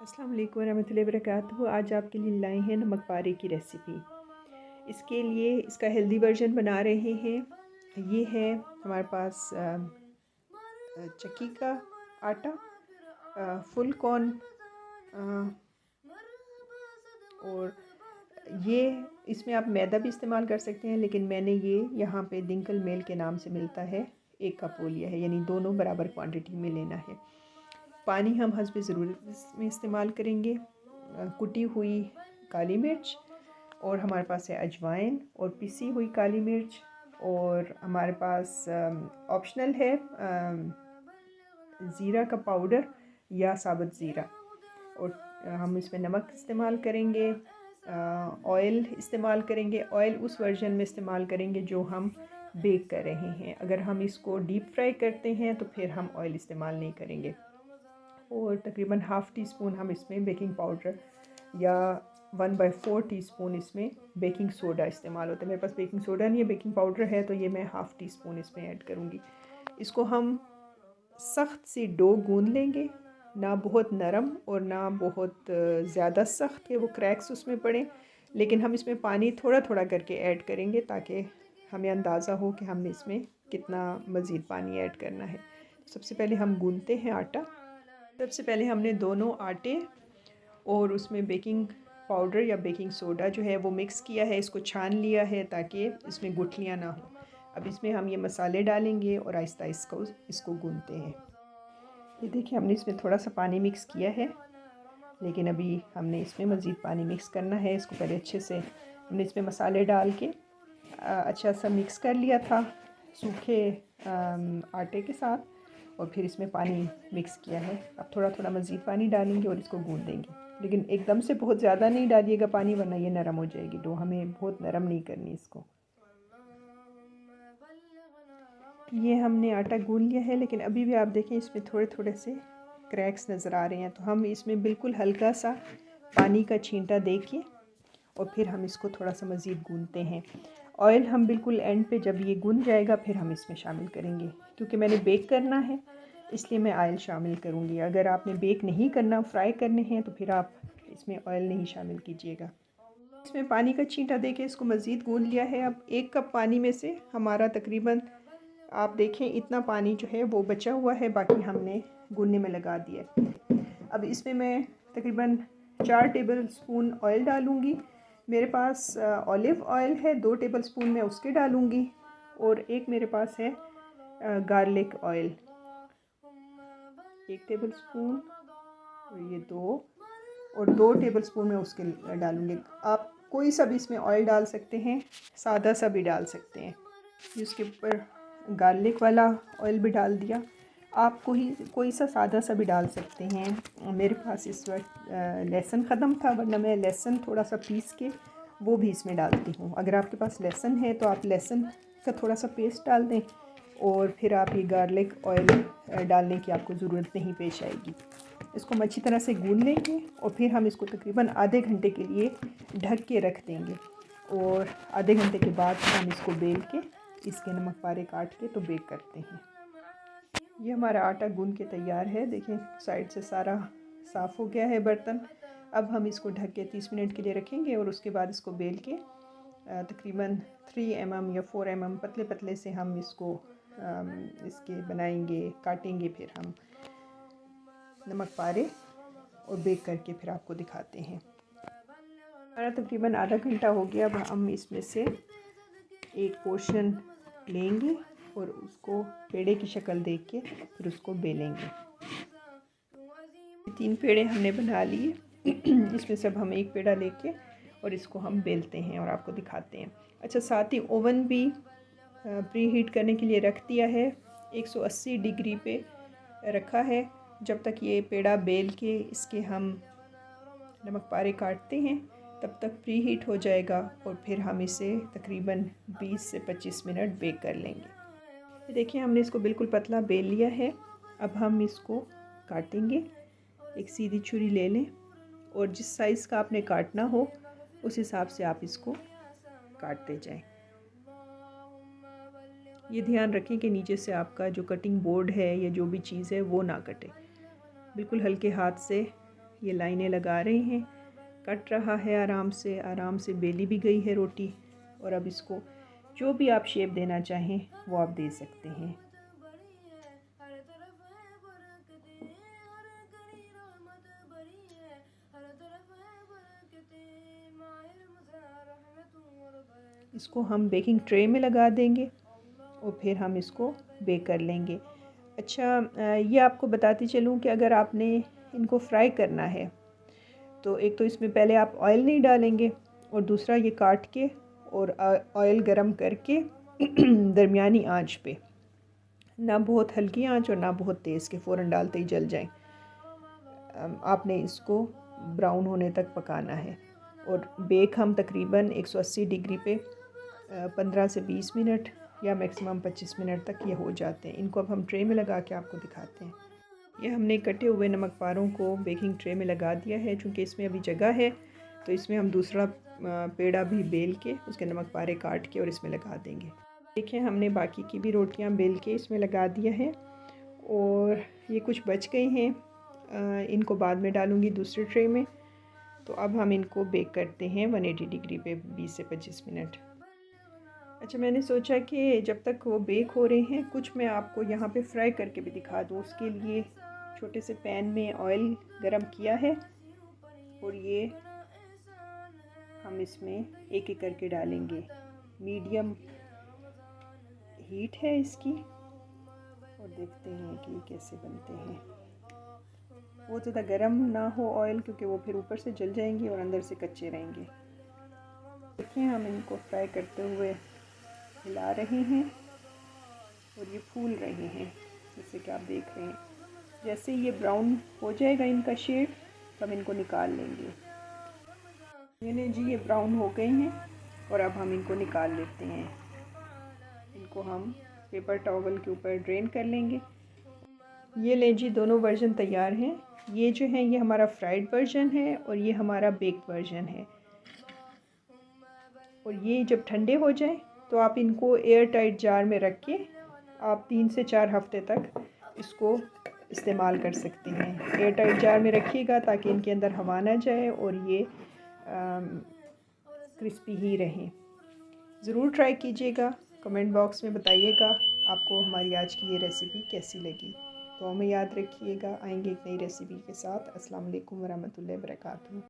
अस्सलाम वालेकुम रहमतुल्लाहि वबरकातुहू। आज आपके लिए लाए हैं नमक पारे की रेसिपी। इसके लिए इसका हेल्दी वर्जन बना रहे हैं। ये है हमारे पास चक्की का आटा, फुल कॉर्न, और ये इसमें आप मैदा भी इस्तेमाल कर सकते हैं, लेकिन मैंने ये यहाँ पे दिंकल मेल के नाम से मिलता है, 1 कप वो लिया है, यानी दोनों बराबर क्वांटिटी में लेना है। पानी हम हस्ब ज़रूरत इसमें इस्तेमाल करेंगे। कुटी हुई काली मिर्च, और हमारे पास है अजवाइन और पिसी हुई काली मिर्च, और हमारे पास ऑप्शनल है ज़ीरा का पाउडर या साबुत ज़ीरा, और हम इसमें नमक इस्तेमाल करेंगे। ऑयल इस्तेमाल करेंगे। ऑयल उस वर्जन में इस्तेमाल करेंगे जो हम बेक कर रहे हैं। अगर हम इसको डीप फ्राई करते हैं तो फिर हम ऑयल इस्तेमाल नहीं करेंगे। और तकरीबन हाफ़ टी स्पून हम इसमें बेकिंग पाउडर या 1/4 टीस्पून इसमें बेकिंग सोडा इस्तेमाल होता है। मेरे पास बेकिंग सोडा नहीं है, बेकिंग पाउडर है, तो ये मैं हाफ़ टी स्पून इसमें ऐड करूँगी। इसको हम सख्त सी डो गूंद लेंगे, ना बहुत नरम और ना बहुत ज़्यादा सख्त कि वो क्रैक्स उसमें पड़ें, लेकिन हम इसमें पानी थोड़ा थोड़ा करके ऐड करेंगे ताकि हमें अंदाज़ा हो कि हमने इसमें कितना मज़ीद पानी ऐड करना है। सबसे पहले हम गूंदते हैं आटा। सबसे पहले हमने दोनों आटे और उसमें बेकिंग पाउडर या बेकिंग सोडा जो है वो मिक्स किया है, इसको छान लिया है ताकि इसमें गुठलियाँ ना हो। अब इसमें हम ये मसाले डालेंगे और आहिस्ता इसको गूंदते हैं। ये देखिए, हमने इसमें थोड़ा सा पानी मिक्स किया है, लेकिन अभी हमने इसमें मज़ीद पानी मिक्स करना है। इसको पहले अच्छे से हमने इसमें मसाले डाल के अच्छा सा मिक्स कर लिया था सूखे आटे के साथ, और फिर इसमें पानी मिक्स किया है। अब थोड़ा थोड़ा मज़ीद पानी डालेंगे और इसको गूंदेंगे, लेकिन एकदम से बहुत ज़्यादा नहीं डालिएगा पानी, वरना ये नरम हो जाएगी डो। हमें बहुत नरम नहीं करनी इसको। ये हमने आटा गूंद लिया है, लेकिन अभी भी आप देखें इसमें थोड़े थोड़े से क्रैक्स नज़र आ रहे हैं, तो हम इसमें बिल्कुल हल्का सा पानी का छींटा दे के और फिर हम इसको थोड़ा सा मज़ीद गूंदते हैं। ऑयल हम बिल्कुल एंड पे जब ये गूंद जाएगा फिर हम इसमें शामिल करेंगे, क्योंकि मैंने बेक करना है इसलिए मैं ऑयल शामिल करूँगी। अगर आपने बेक नहीं करना, फ्राई करने हैं, तो फिर आप इसमें ऑयल नहीं शामिल कीजिएगा। इसमें पानी का छींटा देके इसको मज़ीद गूंद लिया है। अब 1 कप पानी में से हमारा तकरीबन आप देखें इतना पानी जो है वो बचा हुआ है, बाकी हमने गूंदने में लगा दिया। अब इसमें मैं तकरीबन 4 टेबल स्पून ऑयल डालूँगी। मेरे पास ऑलिव ऑयल है, 2 टेबल स्पून मैं उसके डालूँगी, और एक मेरे पास है गार्लिक ऑयल, 1 टेबल स्पून, और ये 2, और 2 टेबल स्पून मैं उसके डालूँगी। आप कोई सा भी इसमें ऑयल डाल सकते हैं, सादा सा भी डाल सकते हैं। इसके ऊपर गार्लिक वाला ऑयल भी डाल दिया। आप कोई सा सादा सा भी डाल सकते हैं। मेरे पास इस वक्त लहसुन ख़त्म था, वरना मैं लहसुन थोड़ा सा पीस के वो भी इसमें डालती हूँ। अगर आपके पास लहसुन है तो आप लहसुन का थोड़ा सा पेस्ट डाल दें, और फिर आप ये गार्लिक ऑयल डालने की आपको ज़रूरत नहीं पेश आएगी। इसको हम अच्छी तरह से गूंद लेंगे और फिर हम इसको तकरीबन आधे घंटे के लिए ढक के रख देंगे, और आधे घंटे के बाद हम इसको बेल के इसके नमक पारे काट के तो बेक करते हैं। ये हमारा आटा गूंद के तैयार है। देखें साइड से सारा साफ़ हो गया है बर्तन। अब हम इसको ढक के 30 मिनट के लिए रखेंगे, और उसके बाद इसको बेल के तकरीबन 3 mm या 4 mm पतले पतले से हम इसको इसके बनाएंगे, काटेंगे, फिर हम नमक पारे और बेक करके फिर आपको दिखाते हैं। हमारा तकरीबन आधा घंटा हो गया। अब हम इसमें से एक पोर्शन लेंगे और उसको पेड़े की शक्ल देख के फिर उसको बेलेंगे। 3 पेड़े हमने बना लिए। इसमें सब हम एक पेड़ा लेके और इसको हम बेलते हैं और आपको दिखाते हैं। अच्छा, साथ ही ओवन भी प्री हीट करने के लिए रख दिया है, 180 डिग्री पे रखा है। जब तक ये पेड़ा बेल के इसके हम नमक पारे काटते हैं तब तक प्री हीट हो जाएगा, और फिर हम इसे तकरीबन 20 से 25 मिनट बेक कर लेंगे। देखिए, हमने इसको बिल्कुल पतला बेल लिया है। अब हम इसको काटेंगे। एक सीधी छुरी ले लें, और जिस साइज़ का आपने काटना हो उस हिसाब से आप इसको काटते जाएं। ये ध्यान रखें कि नीचे से आपका जो कटिंग बोर्ड है या जो भी चीज़ है वो ना कटे। बिल्कुल हल्के हाथ से ये लाइनें लगा रहे हैं, कट रहा है आराम से बेली भी गई है रोटी। और अब इसको जो भी आप शेप देना चाहें वो आप दे सकते हैं। इसको हम बेकिंग ट्रे में लगा देंगे और फिर हम इसको बेक कर लेंगे। अच्छा, ये आपको बताती चलूँ कि अगर आपने इनको फ्राई करना है तो एक तो इसमें पहले आप ऑयल नहीं डालेंगे और दूसरा ये काट के और ऑयल गरम करके दरमियानी आंच पे, ना बहुत हल्की आंच और ना बहुत तेज़ के फ़ौरन डालते ही जल जाए। आपने इसको ब्राउन होने तक पकाना है और बेक हम तकरीबन 180 डिग्री पे 15 से 20 मिनट या मैक्सिमम 25 मिनट तक ये हो जाते हैं। इनको अब हम ट्रे में लगा के आपको दिखाते हैं। ये हमने कटे हुए नमक पारों को बेकिंग ट्रे में लगा दिया है। चूँकि इसमें अभी जगह है तो इसमें हम दूसरा पेड़ा भी बेल के उसके नमक पारे काट के और इसमें लगा देंगे। देखिए, हमने बाकी की भी रोटियां बेल के इसमें लगा दिया है और ये कुछ बच गई हैं, इनको बाद में डालूँगी दूसरे ट्रे में। तो अब हम इनको बेक करते हैं 180 डिग्री पे 20 से 25 मिनट। अच्छा, मैंने सोचा कि जब तक वो बेक हो रहे हैं कुछ मैं आपको यहाँ पे फ्राई करके भी दिखा दूँ। उसके लिए छोटे से पैन में ऑयल गरम किया है और ये हम इसमें एक एक करके डालेंगे। मीडियम हीट है इसकी और देखते हैं कि कैसे बनते हैं। बहुत ज़्यादा गरम ना हो ऑयल, क्योंकि वो फिर ऊपर से जल जाएंगे और अंदर से कच्चे रहेंगे। देखिए, हम इनको फ्राई करते हुए हिला रहे हैं और ये फूल रहे हैं, जैसे कि आप देख रहे हैं। जैसे ये ब्राउन हो जाएगा इनका शेड, तो हम इनको निकाल लेंगे। ये जी, ये ब्राउन हो गए हैं और अब हम इनको निकाल लेते हैं। इनको हम पेपर टॉवल के ऊपर ड्रेन कर लेंगे। ये लें जी, दोनों वर्जन तैयार हैं। ये जो है ये हमारा फ्राइड वर्जन है और ये हमारा बेक्ड वर्जन है। और ये जब ठंडे हो जाए तो आप इनको एयर टाइट जार में रख के आप 3 से 4 हफ्ते तक इसको इस्तेमाल कर सकते हैं। एयर टाइट जार में रखिएगा ताकि इनके अंदर हवा ना जाए और ये क्रिस्पी ही रहें। ज़रूर ट्राई कीजिएगा, कमेंट बॉक्स में बताइएगा आपको हमारी आज की ये रेसिपी कैसी लगी। तो हमें याद रखिएगा, आएंगे एक नई रेसिपी के साथ। अस्सलाम वालेकुम वरहमतुल्लाहि वबरकातुहू।